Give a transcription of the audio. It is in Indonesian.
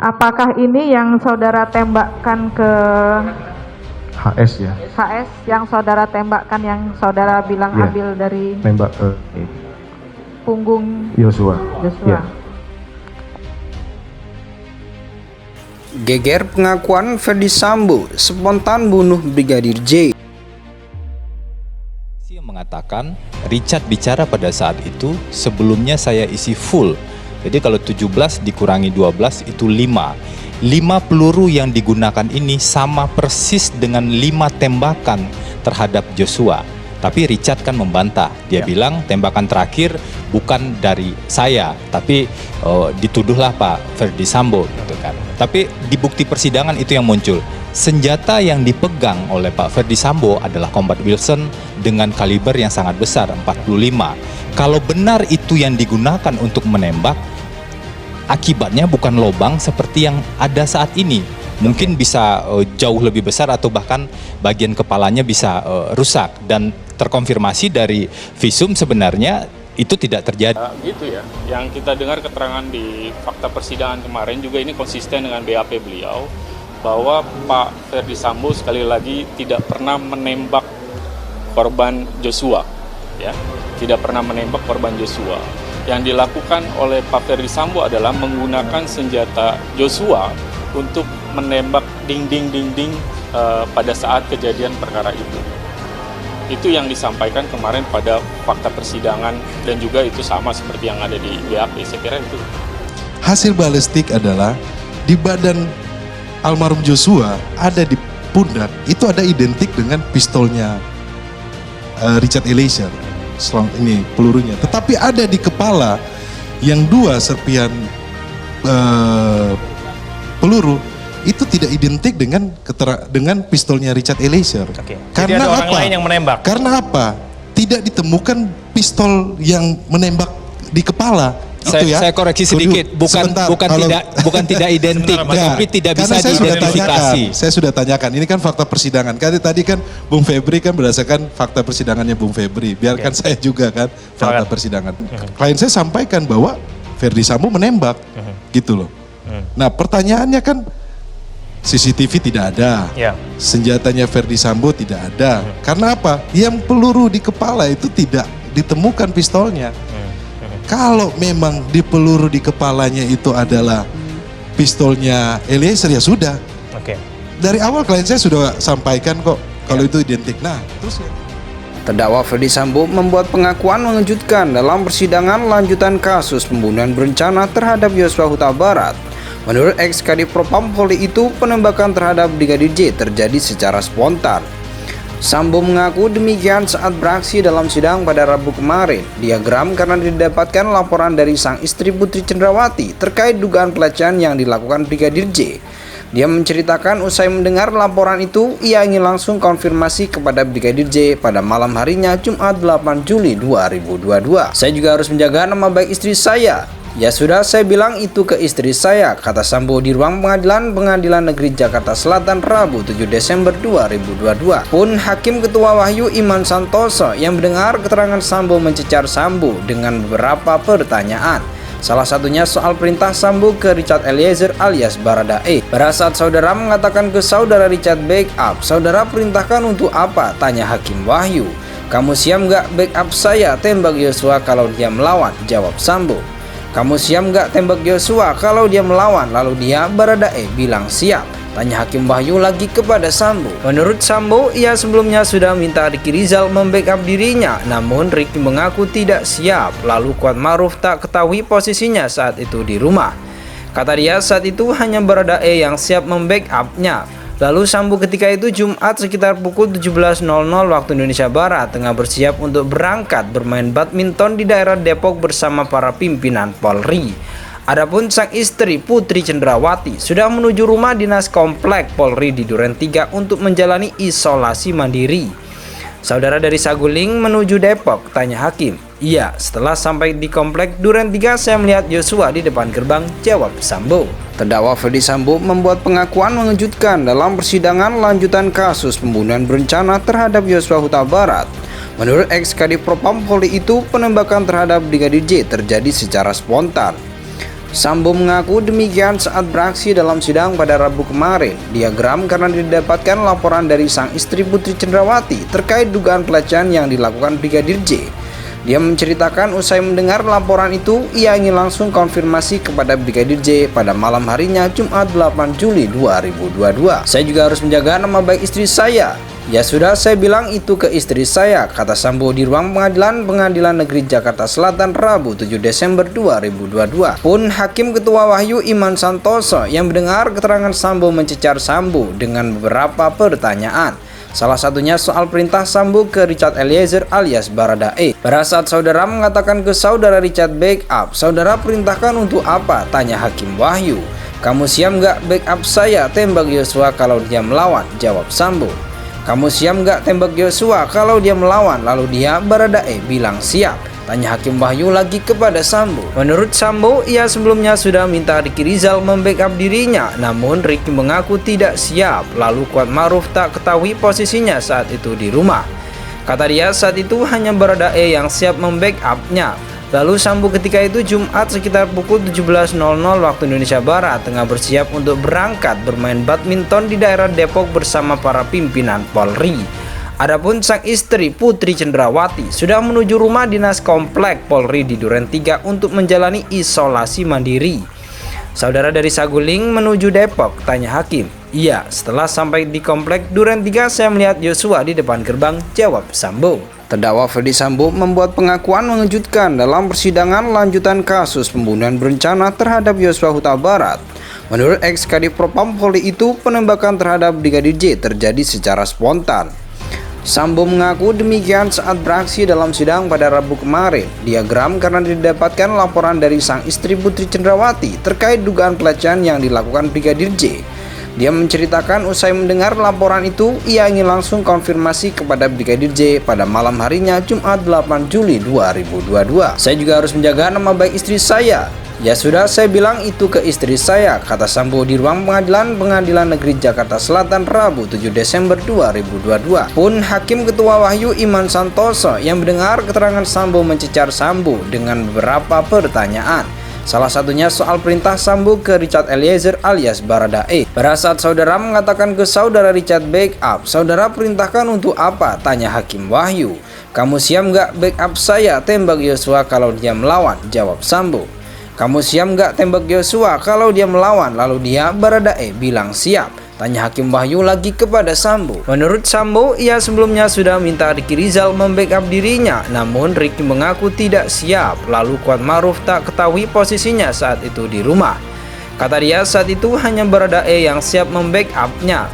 Apakah ini yang saudara tembakkan ke HS ya? HS, yang saudara tembakkan, yang saudara bilang Iya. ambil dari Nembak ke punggung Yosua. Joshua? Iya. Geger pengakuan Ferdy Sambo spontan bunuh Brigadir J. Yang mengatakan Richard bicara pada saat itu, sebelumnya saya isi full. Jadi kalau 17 dikurangi 12 itu 5. 5 peluru yang digunakan ini sama persis dengan 5 tembakan terhadap Joshua. Tapi Richard kan membantah. Dia bilang tembakan terakhir bukan dari saya, tapi dituduhlah Pak Ferdy Sambo gitu kan. Tapi di bukti persidangan itu yang muncul. Senjata yang dipegang oleh Pak Ferdy Sambo adalah Combat Wilson dengan kaliber yang sangat besar, 45. Kalau benar itu yang digunakan untuk menembak, akibatnya bukan lubang seperti yang ada saat ini. Mungkin bisa jauh lebih besar atau bahkan bagian kepalanya bisa rusak. Dan terkonfirmasi dari visum sebenarnya itu tidak terjadi. Gitu ya, yang kita dengar keterangan di fakta persidangan kemarin juga ini konsisten dengan BAP beliau, bahwa Pak Ferdy Sambo sekali lagi tidak pernah menembak korban Joshua, ya, tidak pernah menembak korban Joshua. Yang dilakukan oleh Pak Ferdy Sambo adalah menggunakan senjata Joshua untuk menembak dinding-dinding pada saat kejadian perkara itu. Itu yang disampaikan kemarin pada fakta persidangan, dan juga itu sama seperti yang ada di BAP. Saya kira itu. Hasil balistik adalah di badan almarhum Joshua, ada di pundak, itu ada identik dengan pistolnya Richard Eliezer. Ini pelurunya. Tetapi ada di kepala yang 2 serpihan peluru itu tidak identik dengan pistolnya Richard Eliezer. Oke. Karena Jadi ada orang apa? lain yang menembak. Karena apa? Tidak ditemukan pistol yang menembak di kepala. Saya koreksi sedikit, bukan tidak identik, tapi tidak bisa diidentifikasi. Saya sudah tanyakan, ini kan fakta persidangan. Tadi kan Bung Febri kan berdasarkan fakta persidangannya Bung Febri. Biarkan saya juga kan fakta persidangan. Klien saya sampaikan bahwa Ferdy Sambo menembak, gitu loh. Nah pertanyaannya kan CCTV tidak ada, senjatanya Ferdy Sambo tidak ada. Karena apa? Yang peluru di kepala itu tidak ditemukan pistolnya. Kalau memang di peluru di kepalanya itu adalah pistolnya Eliezer, ya sudah. Dari awal klien saya sudah sampaikan kok kalau itu identik. Nah, terus ya. Terdakwa Ferdy Sambo membuat pengakuan mengejutkan dalam persidangan lanjutan kasus pembunuhan berencana terhadap Yosua Huta Barat. Menurut ex-Kadif Propam Polri itu, penembakan terhadap Brigadir J terjadi secara spontan. Sambo mengaku demikian saat beraksi dalam sidang pada Rabu kemarin. Dia geram karena didapatkan laporan dari sang istri Putri Cendrawati terkait dugaan pelecehan yang dilakukan Brigadir J. Dia menceritakan usai mendengar laporan itu, ia ingin langsung konfirmasi kepada Brigadir J pada malam harinya Jumat 8 Juli 2022. Saya juga harus menjaga nama baik istri saya. Ya sudah, saya bilang itu ke istri saya, kata Sambo di ruang Pengadilan Negeri Jakarta Selatan Rabu 7 Desember 2022. Pun Hakim Ketua Wahyu Iman Santoso yang mendengar keterangan Sambo mencecar Sambo dengan beberapa pertanyaan. Salah satunya soal perintah Sambo ke Richard Eliezer alias Baradae. Pada saat saudara mengatakan ke saudara Richard backup, saudara perintahkan untuk apa? Tanya Hakim Wahyu. Kamu siap nggak backup saya tembak Yosua kalau dia melawan? Jawab Sambo. Kamu siap nggak tembak Joshua kalau dia melawan? Lalu dia, Baradae, bilang siap. Tanya Hakim Wahyu lagi kepada Sambo. Menurut Sambo, ia sebelumnya sudah minta Ricky Rizal membackup dirinya, namun Ricky mengaku tidak siap. Lalu Kuat Maruf tak ketahui posisinya saat itu di rumah. Kata dia saat itu hanya Baradae yang siap membackupnya. Lalu Sambo ketika itu Jumat sekitar pukul 17.00 waktu Indonesia Barat tengah bersiap untuk berangkat bermain badminton di daerah Depok bersama para pimpinan Polri. Adapun sang istri Putri Cendrawati sudah menuju rumah dinas komplek Polri di Duren 3 untuk menjalani isolasi mandiri. Saudara dari Saguling menuju Depok, tanya Hakim. Iya, setelah sampai di komplek Duren 3 saya melihat Joshua di depan gerbang, jawab Sambo. Terdakwa Ferdy Sambo membuat pengakuan mengejutkan dalam persidangan lanjutan kasus pembunuhan berencana terhadap Yosua Huta Barat. Menurut ex-Kadif Propam Polri itu, penembakan terhadap Brigadir J terjadi secara spontan. Sambo mengaku demikian saat beraksi dalam sidang pada Rabu kemarin. Dia geram karena didapatkan laporan dari sang istri Putri Cendrawati terkait dugaan pelecehan yang dilakukan Brigadir J. Dia menceritakan usai mendengar laporan itu, ia ingin langsung konfirmasi kepada Brigadir J pada malam harinya Jumat 8 Juli 2022. Saya juga harus menjaga nama baik istri saya. Ya sudah, saya bilang itu ke istri saya, kata Sambo di ruang Pengadilan Negeri Jakarta Selatan Rabu 7 Desember 2022. Pun Hakim Ketua Wahyu Iman Santoso yang mendengar keterangan Sambo mencecar Sambo dengan beberapa pertanyaan. Salah satunya soal perintah Sambo ke Richard Eliezer alias Baradae. Pada saat saudara mengatakan ke saudara Richard backup, saudara perintahkan untuk apa? Tanya Hakim Wahyu. Kamu siap nggak backup saya tembak Yosua kalau dia melawan? Jawab Sambo. Kamu siap nggak tembak Yosua kalau dia melawan? Lalu dia Baradae bilang siap. Tanya Hakim Wahyu lagi kepada Sambo. Menurut Sambo, ia sebelumnya sudah minta Ricky Rizal membackup dirinya, namun Ricky mengaku tidak siap. Lalu Kuat Maruf tak ketahui posisinya saat itu di rumah. Kata dia saat itu hanya Baradae yang siap membackupnya. Lalu Sambo ketika itu Jumat sekitar pukul 17.00 waktu Indonesia Barat tengah bersiap untuk berangkat bermain badminton di daerah Depok bersama para pimpinan Polri. Adapun sang istri Putri Cendrawati sudah menuju rumah dinas komplek Polri di Duren 3 untuk menjalani isolasi mandiri. Saudara dari Saguling menuju Depok, tanya Hakim. Iya, setelah sampai di komplek Duren 3 saya melihat Yosua di depan gerbang, jawab Sambo. Terdakwa Ferdi Sambo membuat pengakuan mengejutkan dalam persidangan lanjutan kasus pembunuhan berencana terhadap Yosua Huta Barat. Menurut ex-Kadif Propam Polri itu, penembakan terhadap Brigadir J terjadi secara spontan. Sambo mengaku demikian saat beraksi dalam sidang pada Rabu kemarin. Dia geram karena didapatkan laporan dari sang istri Putri Cendrawati terkait dugaan pelecehan yang dilakukan Brigadir J. Dia menceritakan usai mendengar laporan itu, ia ingin langsung konfirmasi kepada Brigadir J pada malam harinya Jumat 8 Juli 2022. Saya juga harus menjaga nama baik istri saya. Ya sudah, saya bilang itu ke istri saya, kata Sambo di ruang Pengadilan Negeri Jakarta Selatan Rabu 7 Desember 2022. Pun Hakim Ketua Wahyu Iman Santoso yang mendengar keterangan Sambo mencecar Sambo dengan beberapa pertanyaan. Salah satunya soal perintah Sambo ke Richard Eliezer alias Baradae. Pada saat saudara mengatakan ke saudara Richard backup, saudara perintahkan untuk apa? Tanya Hakim Wahyu. Kamu siap nggak backup saya tembak Yosua kalau dia melawan? Jawab Sambo. Kamu siap nggak tembak Yosua kalau dia melawan? Lalu dia Baradae bilang siap. Tanya Hakim Wahyu lagi kepada Sambo. Menurut Sambo, ia sebelumnya sudah minta Ricky Rizal membackup dirinya, namun Ricky mengaku tidak siap. Lalu Kuat Maruf tak ketahui posisinya saat itu di rumah. Kata dia saat itu hanya Baradae yang siap membackupnya.